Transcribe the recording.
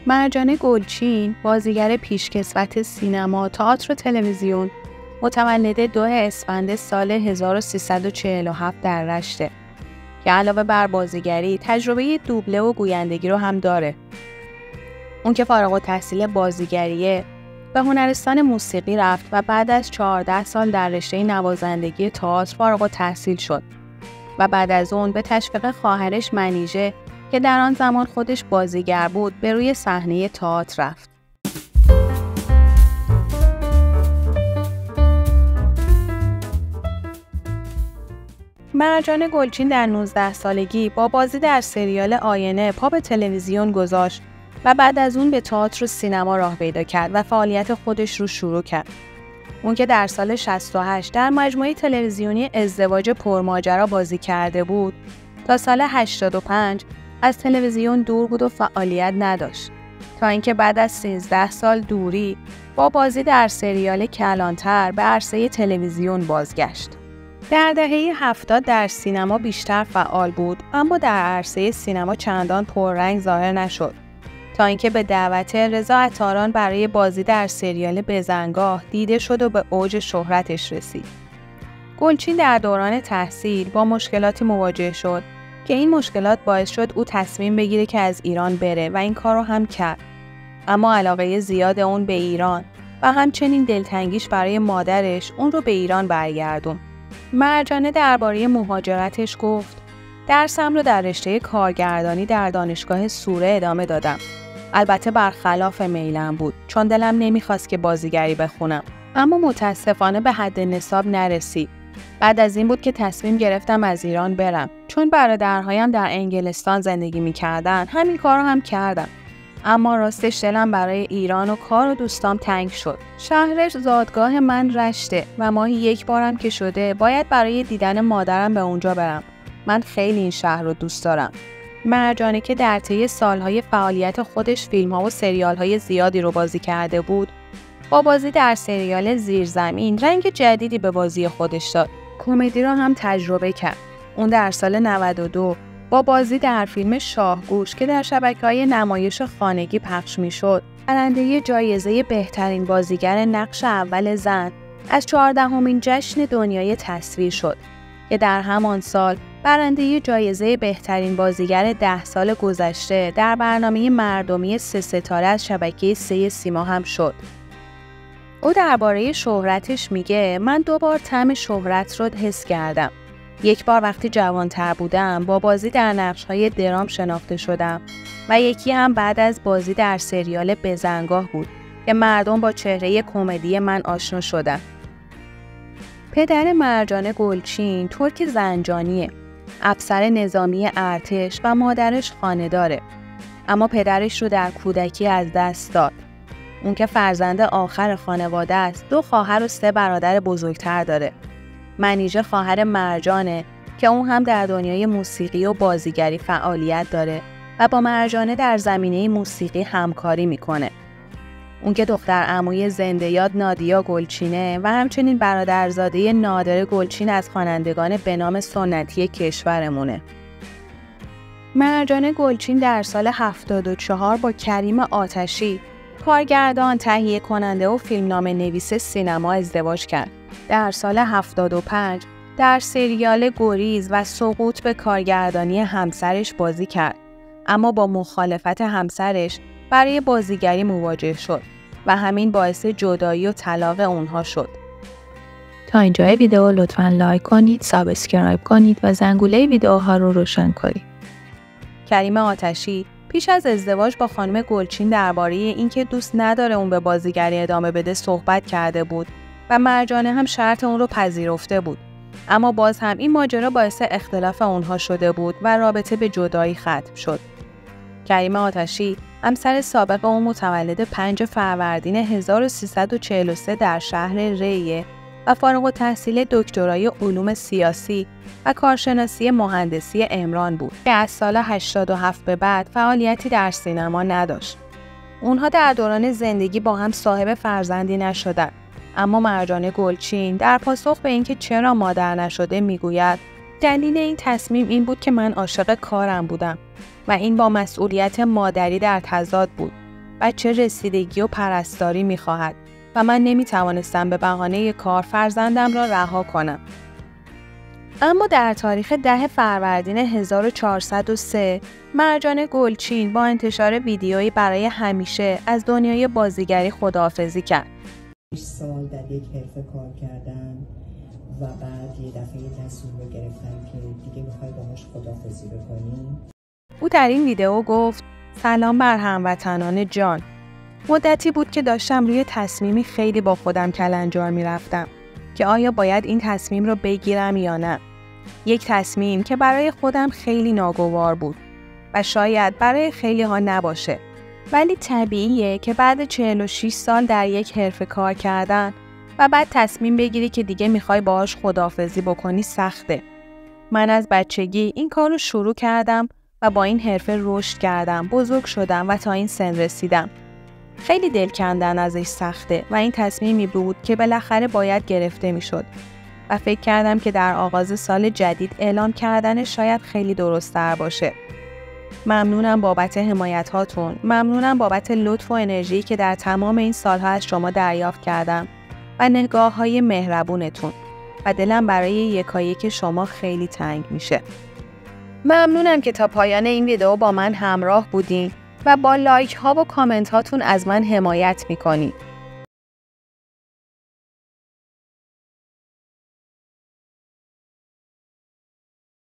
مرجان گلچین، بازیگر پیشکسوت سینما، تئاتر و تلویزیون، متولد 2 اسفند سال 1347 در رشته که علاوه بر بازیگری تجربه دوبله و گویندگی رو هم داره. اون که فارغ التحصیل بازیگریه، به هنرستان موسیقی رفت و بعد از 14 سال در رشته نوازندگی تئاتر فارغ التحصیل شد و بعد از اون به تشویق خواهرش منیژه که در آن زمان خودش بازیگر بود به روی صحنه تئاتر رفت. مرجان گلچین در 19 سالگی با بازی در سریال آینه پا به تلویزیون گذاشت و بعد از اون به تئاتر و سینما راه پیدا کرد و فعالیت خودش رو شروع کرد. اون که در سال 68 در مجموعه تلویزیونی ازدواج پرماجرا بازی کرده بود، تا سال 85 از تلویزیون دور بود و فعالیت نداشت، تا اینکه بعد از 13 سال دوری با بازی در سریال کلانتر به عرصه تلویزیون بازگشت. در دهه 70 در سینما بیشتر فعال بود، اما در عرصه سینما چندان پررنگ ظاهر نشد، تا اینکه به دعوت رضا عطاران برای بازی در سریال بزنگاه دیده شد و به اوج شهرتش رسید. گلچین در دوران تحصیل با مشکلاتی مواجه شد که این مشکلات باعث شد او تصمیم بگیره که از ایران بره و این کار رو هم کرد. اما علاقه زیاد اون به ایران و همچنین دلتنگیش برای مادرش اون رو به ایران برگردون. مرجانه درباره مهاجرتش گفت: درسم رو در رشته کارگردانی در دانشگاه سوره ادامه دادم. البته برخلاف میلم بود، چون دلم نمیخواست که بازیگری بخونم، اما متاسفانه به حد نصاب نرسید. بعد از این بود که تصمیم گرفتم از ایران برم، چون برادرهایم در انگلستان زندگی میکردن. همین کار رو هم کردم، اما راستش دلم برای ایران و کار و دوستام تنگ شد. شهرش زادگاه من رشته و ماهی 1 بارم که شده باید برای دیدن مادرم به اونجا برم. من خیلی این شهر رو دوست دارم. مرجانه که در طی سالهای فعالیت خودش فیلم‌ها و سریال‌های زیادی رو بازی کرده بود، با بازی در سریال زیرزمین رنگ جدیدی به بازی خودش داد. کمدی رو هم تجربه کرد. اون در سال 92 با بازی در فیلم شاهگوش که در شبکه‌های نمایش خانگی پخش می‌شد، برنده جایزه بهترین بازیگر نقش اول زن از 14مین جشن دنیای تصویر شد که در همان سال برنده جایزه بهترین بازیگر 10 سال گذشته در برنامه مردمی 3 ستاره از شبکه 3 سیما هم شد. او درباره شهرتش میگه: من 2 بار طعم شهرت رو حس کردم. 1 بار وقتی جوانتر بودم با بازی در نقش‌های درام شناخته شدم و یکی هم بعد از بازی در سریال بزنگاه بود که مردم با چهره کمدی من آشنا شدن. پدر مرجان گلچین ترک زنجانیه، افسر نظامی ارتش و مادرش خانه‌داره، اما پدرش رو در کودکی از دست داد. اون که فرزند آخر خانواده است، 2 خواهر و 3 برادر بزرگتر داره. منیژه خواهر مرجانه که اون هم در دنیای موسیقی و بازیگری فعالیت داره و با مرجانه در زمینه موسیقی همکاری میکنه. اون که دختر عموی زنده یاد نادیا گلچینه و همچنین برادرزاده نادر گلچین از خوانندگان به نام سنتی کشورمونه. مرجان گلچین در سال 74 با کریم آتشی، کارگردان، تهیه کننده و فیلمنامه نویس سینما ازدواج کرد. در سال 75 در سریال گریز و سقوط به کارگردانی همسرش بازی کرد، اما با مخالفت همسرش برای بازیگری مواجه شد و همین باعث جدایی و طلاق اونها شد. تا اینجای ویدیو لطفاً لایک کنید، سابسکرایب کنید و زنگوله ویدیوها رو روشن کنید. کریم آتشی پیش از ازدواج با خانم گلچین درباره اینکه دوست نداره اون به بازیگری ادامه بده صحبت کرده بود و مرجانه هم شرط اون رو پذیرفته بود، اما باز هم این ماجرا باعث اختلاف اونها شده بود و رابطه به جدایی ختم شد. کریم آتشی همسر سابق اون متولد 5 فروردین 1343 در شهر ریه و فارغ التحصیل دکترای علوم سیاسی و کارشناسی مهندسی عمران بود که از سال 87 به بعد فعالیتی در سینما نداشت. اونها در دوران زندگی با هم صاحب فرزندی نشدند، اما مرجان گلچین در پاسخ به اینکه چرا مادر نشده میگوید: دلیل این تصمیم این بود که من عاشق کارم بودم و این با مسئولیت مادری در تضاد بود بچه رسیدگی و پرستاری می‌خواهد و من نمی‌توانستم به بهانه کار فرزندم را رها کنم. اما در تاریخ 10 فروردین 1403 مرجان گلچین با انتشار ویدیویی برای همیشه از دنیای بازیگری خداحافظی کرد. 6 سال در یک حرفه کار کردم و بعد یه دفعه تصمیم رو گرفتم که دیگه میخوای باهاش خداحافظی بکنی. او در این ویدیو گفت: سلام بر هموطنان جان. مدتی بود که داشتم روی تصمیمی خیلی با خودم کلنجار میرفتم که آیا باید این تصمیم رو بگیرم یا نه. یک تصمیم که برای خودم خیلی ناگوار بود و شاید برای خیلی ها نباشه. ولی طبیعیه که بعد 46 سال در یک حرفه کار کردن و بعد تصمیم بگیری که دیگه میخوای باهاش خداحافظی بکنی سخته. من از بچگی این کار رو شروع کردم و با این حرفه رشد کردم، بزرگ شدم و تا این سن رسیدم. خیلی دل کندن ازش سخته و این تصمیمی بود که بالاخره باید گرفته میشد و فکر کردم که در آغاز سال جدید اعلام کردن شاید خیلی درست‌تر باشه. ممنونم بابت حمایت هاتون، ممنونم بابت لطف و انرژی که در تمام این سالها از شما دریافت کردم و نگاه‌های مهربونتون و دلم برای یکایک شما خیلی تنگ میشه. ممنونم که تا پایان این ویدیو با من همراه بودین و با لایک ها و کامنت هاتون از من حمایت میکنید.